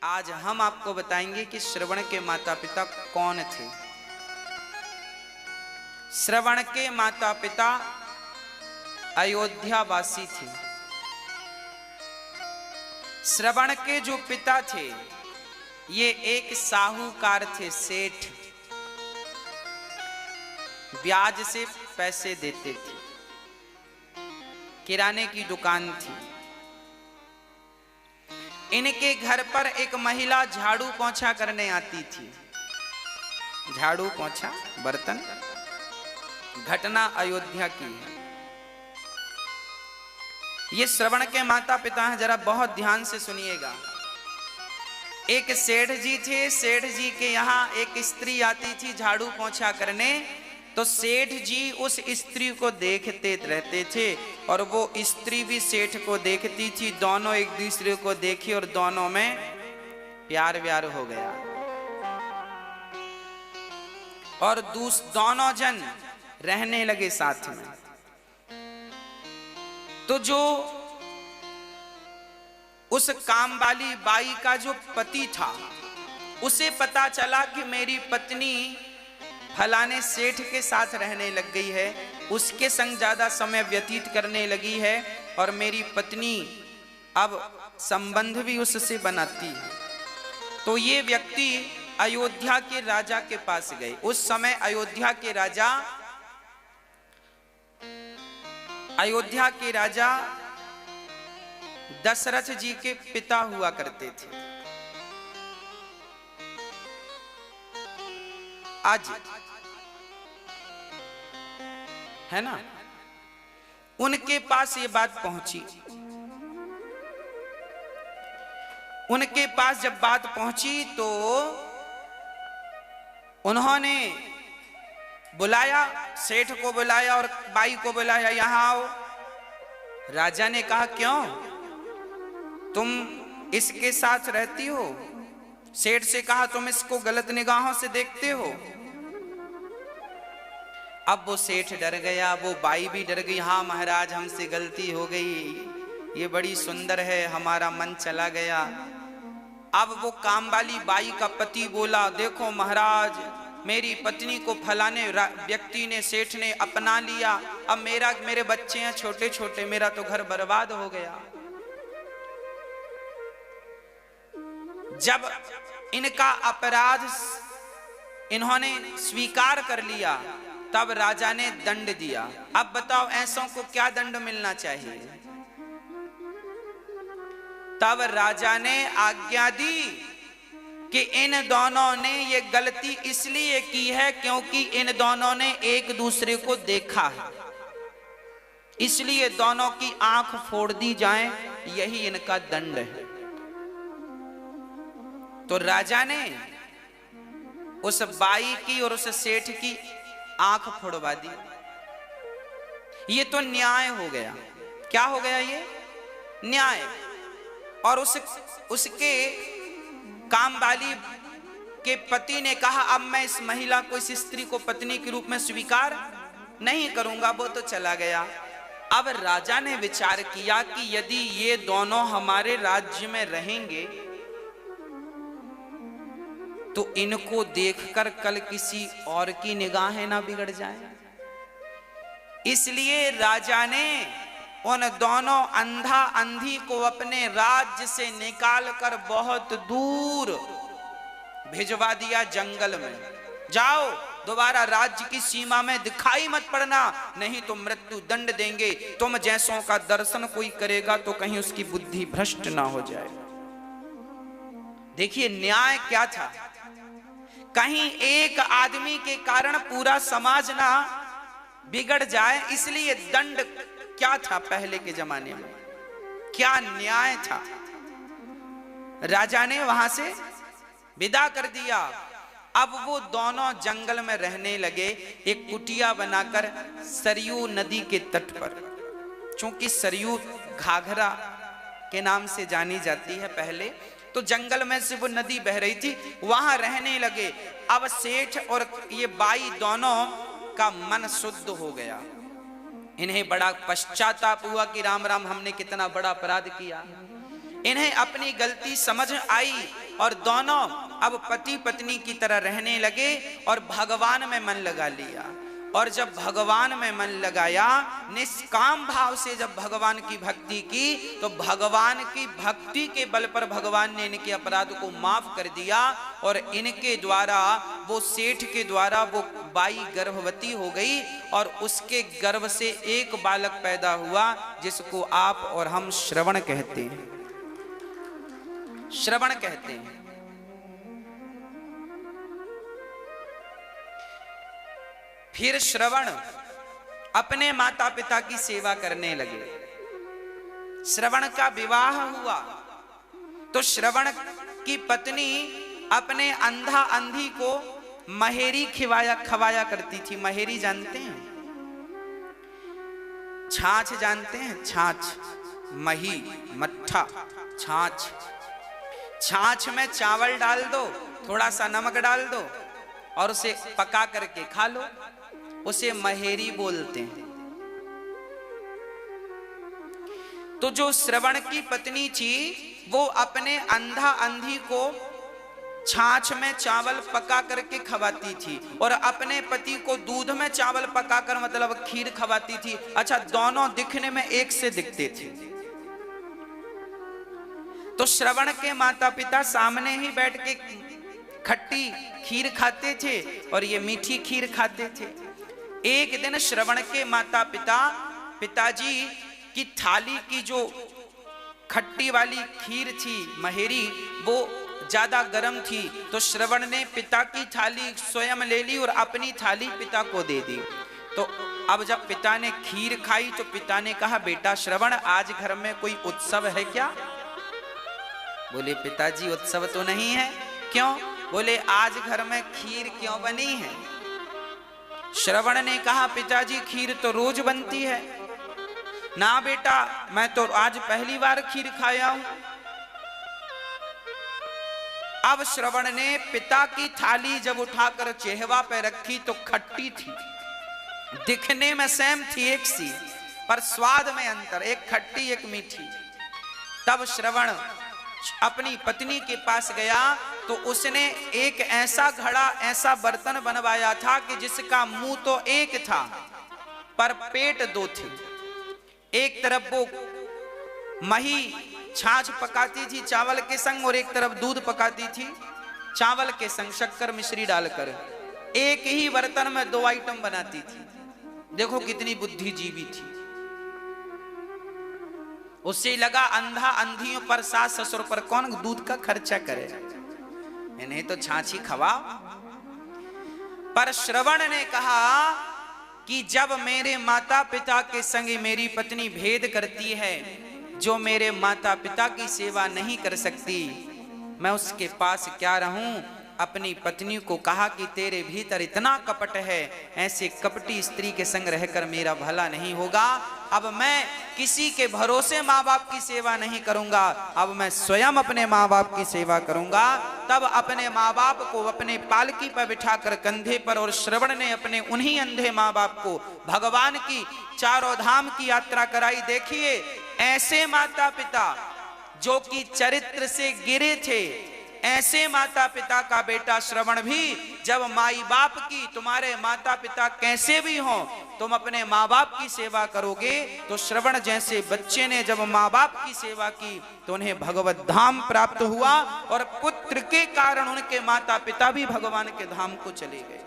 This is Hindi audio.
आज हम आपको बताएंगे कि श्रवण के माता पिता कौन थे। श्रवण के माता पिता अयोध्यावासी थे। श्रवण के जो पिता थे ये एक साहूकार थे, सेठ। ब्याज से पैसे देते थे, किराने की दुकान थी। इनके घर पर एक महिला झाड़ू पोंछा करने आती थी। झाड़ू पोंछा बर्तन, घटना अयोध्या की है। ये श्रवण के माता पिता हैं, जरा बहुत ध्यान से सुनिएगा। एक सेठ जी थे। सेठ जी के यहाँ एक स्त्री आती थी झाड़ू पोंछा करने, तो सेठ जी उस स्त्री को देखते रहते थे और वो स्त्री भी सेठ को देखती थी। दोनों एक दूसरे को देखी और दोनों में प्यार व्यार हो गया और दोनों जन रहने लगे साथ में। तो जो उस काम वाली बाई का जो पति था उसे पता चला कि मेरी पत्नी फलाने सेठ के साथ रहने लग गई है, उसके संग ज्यादा समय व्यतीत करने लगी है और मेरी पत्नी अब संबंध भी उससे बनाती है। तो ये व्यक्ति अयोध्या के राजा के पास गए। उस समय अयोध्या के राजा दशरथ जी के पिता हुआ करते थे। आज है ना, उनके पास ये बात पहुंची। उनके पास जब बात पहुंची तो उन्होंने बुलाया, सेठ को बुलाया और बाई को बुलाया, यहां आओ। राजा ने कहा क्यों, तुम इसके साथ रहती हो? सेठ से कहा तुम इसको गलत निगाहों से देखते हो। अब वो सेठ डर गया, वो बाई भी डर गई। हाँ महाराज, हमसे गलती हो गई, ये बड़ी सुंदर है, हमारा मन चला गया। अब वो काम वाली बाई का पति बोला, देखो महाराज, मेरी पत्नी को फलाने व्यक्ति ने, सेठ ने अपना लिया। अब मेरे बच्चे हैं छोटे छोटे, मेरा तो घर बर्बाद हो गया। जब इनका अपराध इन्होंने स्वीकार कर लिया तब राजा ने दंड दिया। अब बताओ ऐसों को क्या दंड मिलना चाहिए? तब राजा ने आज्ञा दी कि इन दोनों ने ये गलती इसलिए की है क्योंकि इन दोनों ने एक दूसरे को देखा है, इसलिए दोनों की आंख फोड़ दी जाए, यही इनका दंड है। तो राजा ने उस बाई की और उस सेठ की आंख फोड़वा दी। ये तो न्याय हो गया। क्या हो गया? ये न्याय। और उसके काम वाली के पति ने कहा अब मैं इस महिला को, इस स्त्री को पत्नी के रूप में स्वीकार नहीं करूंगा। वो तो चला गया। अब राजा ने विचार किया कि यदि ये दोनों हमारे राज्य में रहेंगे तो इनको देखकर कल किसी और की निगाहें ना बिगड़ जाए। इसलिए राजा ने उन दोनों अंधा अंधी को अपने राज्य से निकालकर बहुत दूर भिजवा दिया, जंगल में। जाओ, दोबारा राज्य की सीमा में दिखाई मत पड़ना, नहीं तो मृत्यु दंड देंगे। तुम जैसों का दर्शन कोई करेगा तो कहीं उसकी बुद्धि भ्रष्ट ना हो जाए। देखिए न्याय क्या था। कहीं एक आदमी के कारण पूरा समाज ना बिगड़ जाए, इसलिए दंड क्या था पहले के जमाने में, क्या न्याय था। राजा ने वहां से विदा कर दिया। अब वो दोनों जंगल में रहने लगे, एक कुटिया बनाकर सरयू नदी के तट पर। चूंकि सरयू घाघरा के नाम से जानी जाती है, पहले तो जंगल में से वो नदी बह रही थी, वहां रहने लगे। अब सेठ और ये बाई दोनों का मन शुद्ध हो गया। इन्हें बड़ा पश्चाताप हुआ कि राम राम, हमने कितना बड़ा अपराध किया। इन्हें अपनी गलती समझ आई और दोनों अब पति पत्नी की तरह रहने लगे और भगवान में मन लगा लिया। और जब भगवान में मन लगाया, निष्काम भाव से जब भगवान की भक्ति की, तो भगवान की भक्ति के बल पर भगवान ने इनके अपराध को माफ कर दिया और इनके द्वारा, वो सेठ के द्वारा वो बाई गर्भवती हो गई और उसके गर्भ से एक बालक पैदा हुआ जिसको आप और हम श्रवण कहते हैं। श्रवण कहते हैं। फिर श्रवण अपने माता पिता की सेवा करने लगे। श्रवण का विवाह हुआ तो श्रवण की पत्नी अपने अंधा अंधी को महेरी खवाया करती थी। महेरी जानते हैं? छाछ जानते हैं? छाछ, मही, मट्ठा, छाछ। छाछ में चावल डाल दो, थोड़ा सा नमक डाल दो और उसे पका करके खा लो, उसे महेरी बोलते हैं। तो जो श्रवण की पत्नी थी वो अपने अंधा अंधी को छाछ में चावल पका करके खवाती थी और अपने पति को दूध में चावल पकाकर मतलब खीर खवाती थी। अच्छा, दोनों दिखने में एक से दिखते थे। तो श्रवण के माता पिता सामने ही बैठ के खट्टी खीर खाते थे और ये मीठी खीर खाते थे। एक दिन श्रवण के माता पिताजी की थाली की जो खट्टी वाली खीर थी महेरी, वो ज्यादा गर्म थी, तो श्रवण ने पिता की थाली स्वयं ले ली और अपनी थाली पिता को दे दी। तो अब जब पिता ने खीर खाई तो पिता ने कहा, बेटा श्रवण, आज घर में कोई उत्सव है क्या? बोले, पिताजी उत्सव तो नहीं है। क्यों? बोले, आज घर में खीर क्यों बनी है? श्रवण ने कहा, पिताजी खीर तो रोज बनती है। ना बेटा, मैं तो आज पहली बार खीर खाया हूं। अब श्रवण ने पिता की थाली जब उठाकर चेहवा पे रखी तो खट्टी थी, दिखने में सेम थी एक सी, पर स्वाद में अंतर, एक खट्टी एक मीठी। तब श्रवण अपनी पत्नी के पास गया तो उसने एक ऐसा घड़ा, ऐसा बर्तन बनवाया था कि जिसका मुंह तो एक था पर पेट दो थे। एक तरफ वो मही छाछ पकाती थी चावल के संग और एक तरफ दूध पकाती थी चावल के संग शक्कर मिश्री डालकर। एक ही बर्तन में 2 आइटम बनाती थी। देखो कितनी बुद्धिजीवी थी। उससे लगा अंधा अंधियों पर, सास ससुर पर कौन दूध का खर्चा करे, इन्हें तो छाछी खवाओ। पर श्रवण ने कहा कि जब मेरे माता पिता के संग मेरी पत्नी भेद करती है, जो मेरे माता पिता की सेवा नहीं कर सकती, मैं उसके पास क्या रहूं? अपनी पत्नी को कहा कि तेरे भीतर इतना कपट है, ऐसे कपटी स्त्री के संग रहकर मेरा भला नहीं होगा। अब मैं किसी के भरोसे माँ बाप की सेवा नहीं करूंगा, अब मैं स्वयं अपने माँ बाप की सेवा करूंगा। तब अपने माँ बाप को अपने पालकी पर बिठाकर कंधे पर, और श्रवण ने अपने उन्हीं अंधे माँ बाप को भगवान की चारों धाम की यात्रा कराई। देखिए, ऐसे माता पिता जो कि चरित्र से गिरे थे, ऐसे माता पिता का बेटा श्रवण भी जब माई बाप की, तुम्हारे माता पिता कैसे भी हो, तुम अपने माँ बाप की सेवा करोगे, तो श्रवण जैसे बच्चे ने जब माँ बाप की सेवा की तो उन्हें भगवत धाम प्राप्त हुआ और पुत्र के कारण उनके माता पिता भी भगवान के धाम को चले गए।